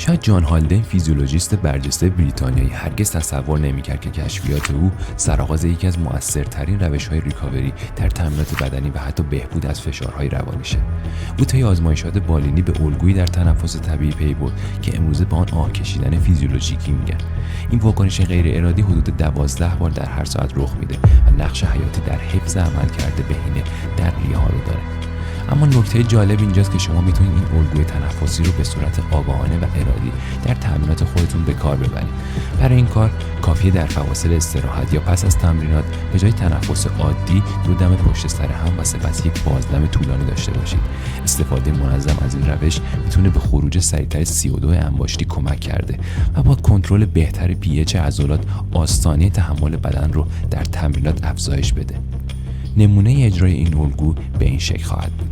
شاید جان هالدن، فیزیولوژیست برجسته بریتانیایی، هرگز تصور نمی‌کرد که کشفیات او سرآغاز یکی از مؤثرترین روش‌های ریکاوری در تمرینات بدنی و حتی بهبود از فشارهای روانی شه. او طی آزمایشات بالینی به الگویی در تنفس طبیعی پی برد که امروزه به آن آه کشیدن فیزیولوژیکی میگن. این واکنش غیر ارادی حدود 12 بار در هر ساعت رخ میده و نقش حیاتی در حفظ عملکرد بهینه در ریه‌ها رو داره. اما نکته جالب اینجاست که شما میتونید این الگوی تنفسی رو به صورت آگاهانه و ارادی در تمرینات خودتون به کار ببرید. برای این کار کافیه در فواصل استراحت یا پس از تمرینات به جای تنفس عادی 2 دم پشت سر هم و سپس یک بازدم طولانی داشته باشید. استفاده منظم از این روش میتونه به خروج سریعتر CO2 انباشتی کمک کرده و با کنترل بهتر pH عضلات آستانه تحمل بدن رو در تمرینات افزایش بده. نمونه اجرای این الگو به این شکل خواهد بود.